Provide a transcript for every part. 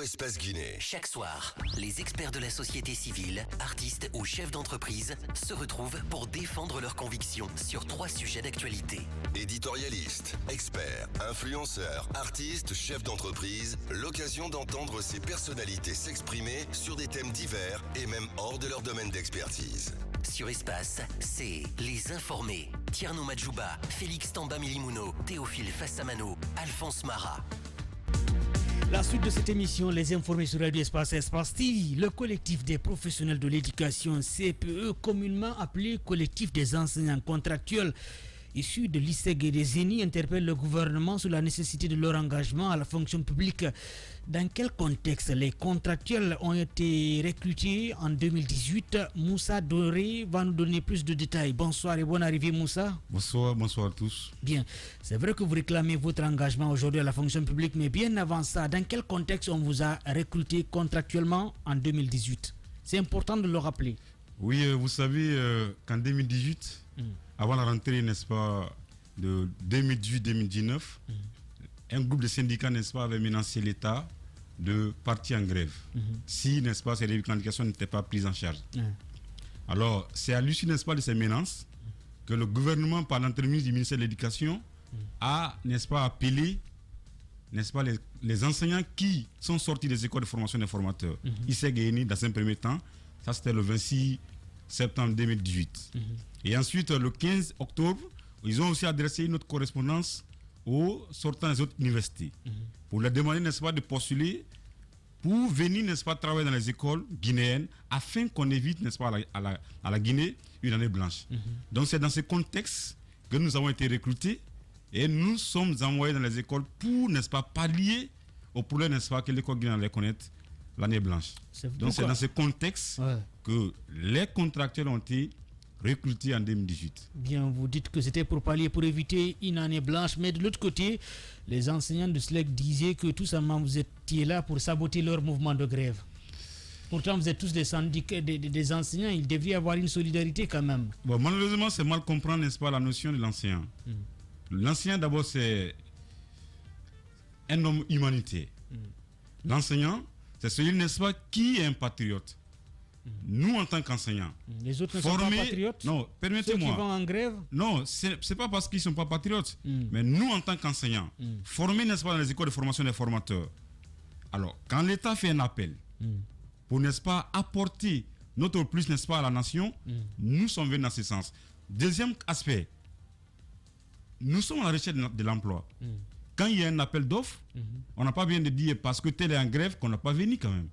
Espace Guinée. Chaque soir, les experts de la société civile, artistes ou chefs d'entreprise se retrouvent pour défendre leurs convictions sur 3 sujets d'actualité. Éditorialistes, experts, influenceurs, artistes, chefs d'entreprise, l'occasion d'entendre ces personnalités s'exprimer sur des thèmes divers et même hors de leur domaine d'expertise. Sur Espace, c'est Les Informés. Tierno Madjouba, Félix Tamba Milimuno, Théophile Fassamano, Alphonse Mara. La suite de cette émission, Les Informés sur Radio Espace TV, le collectif des professionnels de l'éducation CPE, communément appelé collectif des enseignants contractuels issus de l'ISEG et des ENI, interpelle le gouvernement sur la nécessité de leur engagement à la fonction publique. Dans quel contexte les contractuels ont été recrutés en 2018? Moussa Doré va nous donner plus de détails. Bonsoir et bonne arrivée Moussa. Bonsoir à tous. Bien, c'est vrai que vous réclamez votre engagement aujourd'hui à la fonction publique, mais bien avant ça, dans quel contexte on vous a recruté contractuellement en 2018? C'est important de le rappeler. Oui, vous savez qu'en 2018, avant la rentrée, n'est-ce pas, de 2018-2019, un groupe de syndicats, n'est-ce pas, avait menacé l'État de partir en grève si, n'est-ce pas, ces revendications n'étaient pas prises en charge. Alors, c'est à l'issue, n'est-ce pas, de ces menaces que le gouvernement, par l'entremise du ministère de l'Éducation, a, n'est-ce pas, appelé, n'est-ce pas, les enseignants qui sont sortis des écoles de formation des formateurs. ISEG et ENI, dans un premier temps, ça c'était le 26 septembre 2018. Et ensuite, le 15 octobre, ils ont aussi adressé une autre correspondance aux sortants des autres universités pour leur demander, n'est-ce pas, de postuler pour venir, n'est-ce pas, travailler dans les écoles guinéennes afin qu'on évite, n'est-ce pas, à la Guinée une année blanche. Donc c'est dans ce contexte que nous avons été recrutés et nous sommes envoyés dans les écoles pour, n'est-ce pas, pallier au problème, n'est-ce pas, que l'école guinéenne allait connaître l'année blanche. Donc c'est dans ce contexte que les contractuels ont été recrutés en 2018. Bien, vous dites que c'était pour pallier, pour éviter une année blanche, mais de l'autre côté, les enseignants de SLEC disaient que tout simplement vous étiez là pour saboter leur mouvement de grève. Pourtant, vous êtes tous des syndicats, des enseignants, il devrait y avoir une solidarité quand même. Bon, malheureusement, c'est mal comprendre, n'est-ce pas, la notion de l'enseignant. L'enseignant, d'abord, c'est un homme humanitaire. L'enseignant, c'est celui, n'est-ce pas, qui est un patriote. Nous, en tant qu'enseignants, les autres ne sont pas patriotes. Non, permettez-moi. Ceux qui vont en grève. Non, c'est pas parce qu'ils ne sont pas patriotes. Mais nous, en tant qu'enseignants, formés, n'est-ce pas, dans les écoles de formation des formateurs. Alors, quand l'État fait un appel pour, n'est-ce pas, apporter notre plus, n'est-ce pas, à la nation, nous sommes venus dans ce sens. Deuxième aspect, nous sommes à la recherche de l'emploi. Quand il y a un appel d'offres, on n'a pas besoin de dire parce que tel est en grève qu'on n'a pas venu quand même.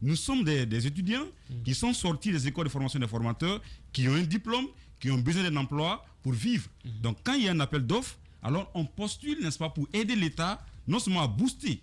Nous sommes des étudiants qui sont sortis des écoles de formation des formateurs, qui ont un diplôme, qui ont besoin d'un emploi pour vivre. Donc quand il y a un appel d'offres, alors on postule, n'est-ce pas, pour aider l'État non seulement à booster,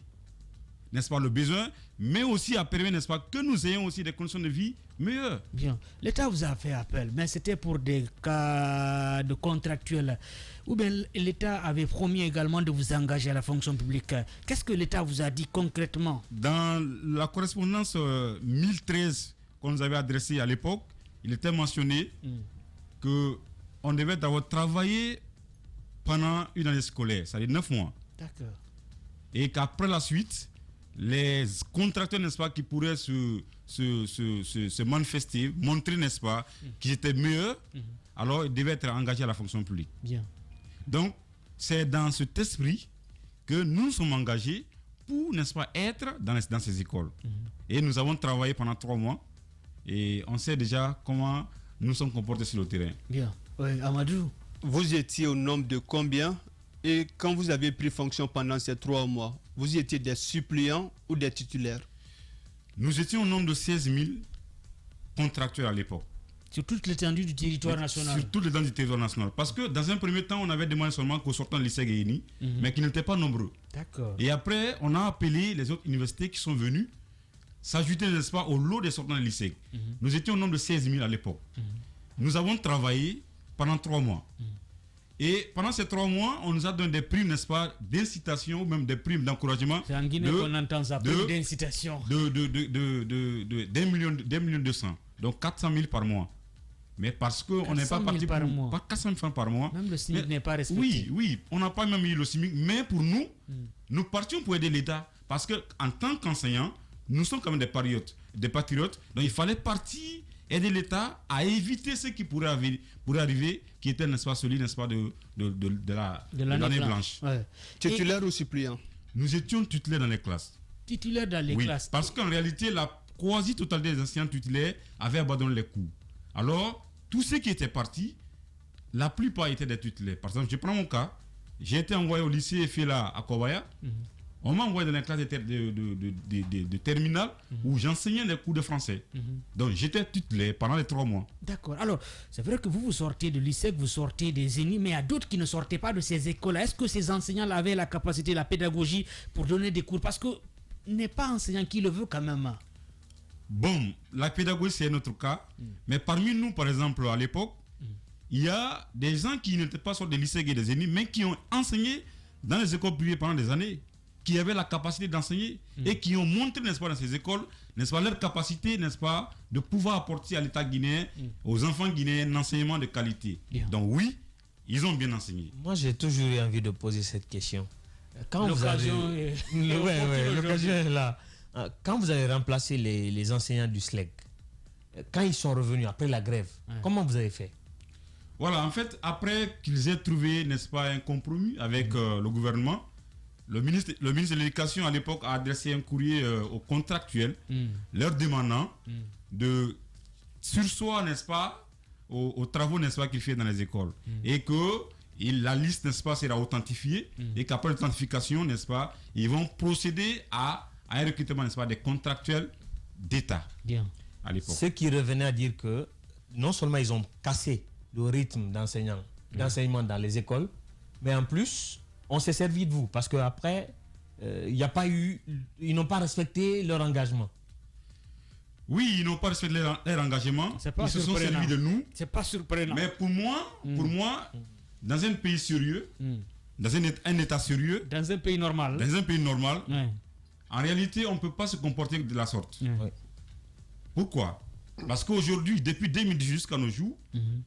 n'est-ce pas, le besoin, mais aussi à permettre, n'est-ce pas, que nous ayons aussi des conditions de vie meilleures. Bien. L'État vous a fait appel, mais c'était pour des cas de contractuels. Ou bien l'État avait promis également de vous engager à la fonction publique. Qu'est-ce que l'État vous a dit concrètement? Dans la correspondance 1013 qu'on nous avait adressée à l'époque, il était mentionné qu'on devait d'abord travailler pendant une année scolaire, c'est-à-dire 9 mois. D'accord. Et qu'après la suite, les contracteurs, n'est-ce pas, qui pourraient se manifester, montrer, n'est-ce pas, qu'ils étaient meilleurs, alors ils devaient être engagés à la fonction publique. Bien. Donc, c'est dans cet esprit que nous sommes engagés pour, n'est-ce pas, être dans ces écoles. Et nous avons travaillé pendant 3 mois et on sait déjà comment nous sommes comportés sur le terrain. Bien. Oui, Amadou. Vous étiez au nombre de combien? Et quand vous avez pris fonction pendant ces 3 mois, vous étiez des suppléants ou des titulaires? Nous étions au nombre de 16 000 contractuels à l'époque. Sur toute l'étendue du territoire national? Sur toute l'étendue du territoire national. Parce que dans un premier temps, on avait demandé seulement qu'aux sortants de l'ISEG et ENI, mais qui n'étaient pas nombreux. D'accord. Et après, on a appelé les autres universités qui sont venues s'ajouter, n'est-ce pas, au lot des sortants de l'ISEG. Nous étions au nombre de 16 000 à l'époque. Nous avons travaillé pendant 3 mois. Et pendant ces 3 mois, on nous a donné des primes, n'est-ce pas, d'incitation ou même des primes d'encouragement. C'est en Guinée qu'on entend ça, prime d'incitation. d'1 million 200. Donc 400 000 par mois. Mais parce qu'on n'est pas parti pour pas 400 000 francs par mois. Même le SMIC n'est pas respecté. Oui, on n'a pas même eu le SMIC. Mais pour nous, nous partions pour aider l'État. Parce qu'en tant qu'enseignant, nous sommes quand même des patriotes. Donc il fallait partir, aider l'État à éviter ce qui pourrait arriver, qui était, n'est-ce pas, celui, n'est-ce pas, de l'année blanche. Ouais. Titulaire ou suppléant? Nous étions titulaires dans les classes. Titulaire dans les classes. Parce qu'en réalité, la quasi-totalité des enseignants titulaires avaient abandonné les cours. Alors, tous ceux qui étaient partis, la plupart étaient des titulaires. Par exemple, je prends mon cas. J'ai été envoyé au lycée Fela à Kobaya. On m'a envoyé dans les classes de terminale où j'enseignais les cours de français. Donc j'étais titulaire pendant les 3 mois. D'accord. Alors, c'est vrai que vous sortez de lycée, vous sortez des ENI, mais il y a d'autres qui ne sortaient pas de ces écoles. Est-ce que ces enseignants avaient la capacité, la pédagogie pour donner des cours? Parce que n'est pas enseignant qui le veut quand même. Bon, la pédagogie c'est notre cas. Mais parmi nous, par exemple, à l'époque, il y a des gens qui n'étaient pas sur des lycées et des ENI, mais qui ont enseigné dans les écoles privées pendant des années, qui avaient la capacité d'enseigner et qui ont montré, n'est-ce pas, dans ces écoles, n'est-ce pas, leur capacité, n'est-ce pas, de pouvoir apporter à l'État guinéen, aux enfants guinéens, un enseignement de qualité. Donc oui, ils ont bien enseigné. Moi, j'ai toujours eu envie de poser cette question. Quand L'occasion l'occasion est là. Quand vous avez remplacé les enseignants du SLEG, quand ils sont revenus après la grève, comment vous avez fait? Voilà, en fait, après qu'ils aient trouvé, n'est-ce pas, un compromis avec le gouvernement, le ministre de l'Éducation à l'époque a adressé un courrier aux contractuels, leur demandant de surseoir, n'est-ce pas, aux travaux, n'est-ce pas, qu'ils font dans les écoles. Et que la liste, n'est-ce pas, sera authentifiée et qu'après l'authentification, n'est-ce pas, ils vont procéder à un recrutement, n'est-ce pas, des contractuels d'État à l'époque. Ce qui revenait à dire que non seulement ils ont cassé le rythme d'enseignement dans les écoles, mais en plus, on s'est servi de vous parce qu'après, ils n'ont pas respecté leur engagement. Oui, ils n'ont pas respecté leur engagement. Ils se sont servis de nous. C'est pas surprenant. Mais pour moi, dans un pays sérieux, dans un État sérieux, dans un pays normal, en réalité, on ne peut pas se comporter de la sorte. Pourquoi? Parce qu'aujourd'hui, depuis 2010 jusqu'à nos jours,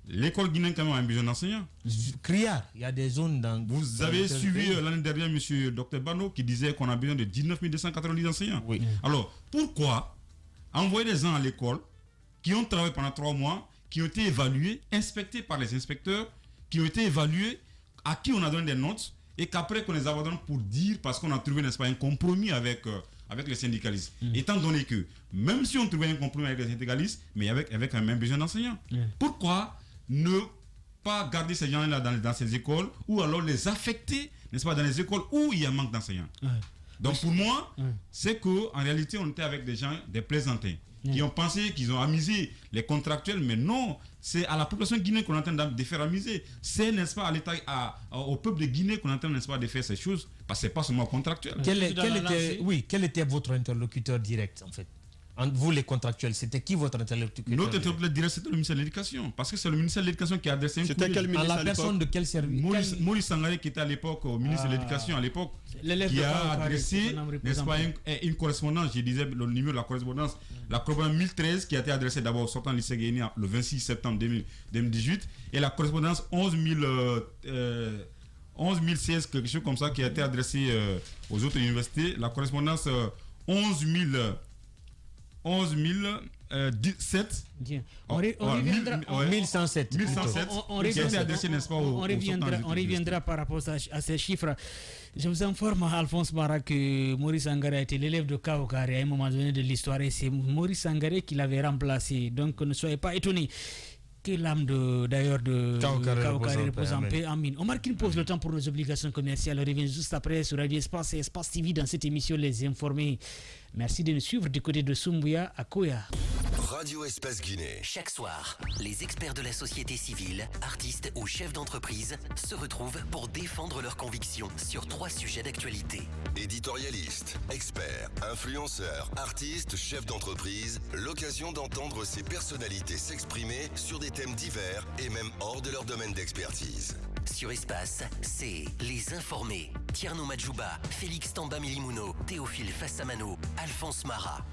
l'école guinéenne quand même a un besoin d'enseignants. Criard, il y a des zones dans... Vous avez suivi l'année dernière M. Dr Bano qui disait qu'on a besoin de 19 290 enseignants. Oui. Alors, pourquoi envoyer des gens à l'école qui ont travaillé pendant 3 mois, qui ont été évalués, inspectés par les inspecteurs, qui ont été évalués, à qui on a donné des notes, et qu'après qu'on les abandonne pour dire, parce qu'on a trouvé, n'est-ce pas, un compromis avec les syndicalistes. Étant donné que, même si on trouvait un compromis avec les syndicalistes, mais avec un même besoin d'enseignants. Pourquoi ne pas garder ces gens-là dans ces écoles, ou alors les affecter, n'est-ce pas, dans les écoles où il y a un manque d'enseignants? Donc pour moi, c'est qu'en réalité, on était avec des gens, des plaisantins, qui ont pensé qu'ils ont amusé les contractuels, mais non, c'est à la population guinéenne qu'on est en train de faire amuser. C'est, n'est-ce pas, à l'État, au peuple de Guinée qu'on est en train, n'est-ce pas, de faire ces choses, parce que c'est pas seulement contractuel. Quel était votre interlocuteur direct, en fait? Vous, les contractuels, c'était qui votre interlocuteur? Notre interlocuteur direct, c'était le ministère de l'Éducation. Parce que c'est le ministère de l'Éducation qui a adressé un C'était quel ministre à la personne de quel service? Maurice Sangaré, qui était à l'époque au ministre de l'Éducation, à l'époque, qui a adressé, n'est-ce pas, une correspondance, je disais le numéro de la correspondance, la correspondance 1013, qui a été adressée d'abord au sortant du lycée Guinée le 26 septembre 2018, et la correspondance 11016, quelque chose comme ça, qui a été adressée aux autres universités, la correspondance 1107. On reviendra. 1107. On reviendra par rapport à ces chiffres. Je vous informe, Alphonse Mara, que Maurice Sangaré a été l'élève de Kaokare à un moment donné de l'histoire et c'est Maurice Sangaré qui l'avait remplacé. Donc ne soyez pas étonnés. Que l'âme d'ailleurs de Kaokare repose en paix. Amin. On marque une pause, le temps pour nos obligations commerciales. On revient juste après sur Radio Espace et Espace TV dans cette émission Les Informés. Merci de nous suivre du côté de Soumbouya à Koya. Radio Espace Guinée. Chaque soir, les experts de la société civile, artistes ou chefs d'entreprise se retrouvent pour défendre leurs convictions sur 3 sujets d'actualité. Éditorialistes, experts, influenceurs, artistes, chefs d'entreprise, l'occasion d'entendre ces personnalités s'exprimer sur des thèmes divers et même hors de leur domaine d'expertise. Sur Espace, c'est Les Informés. Tierno Madjouba, Félix Tamba Milimuno, Théophile Fassamano, Alphonse Mara.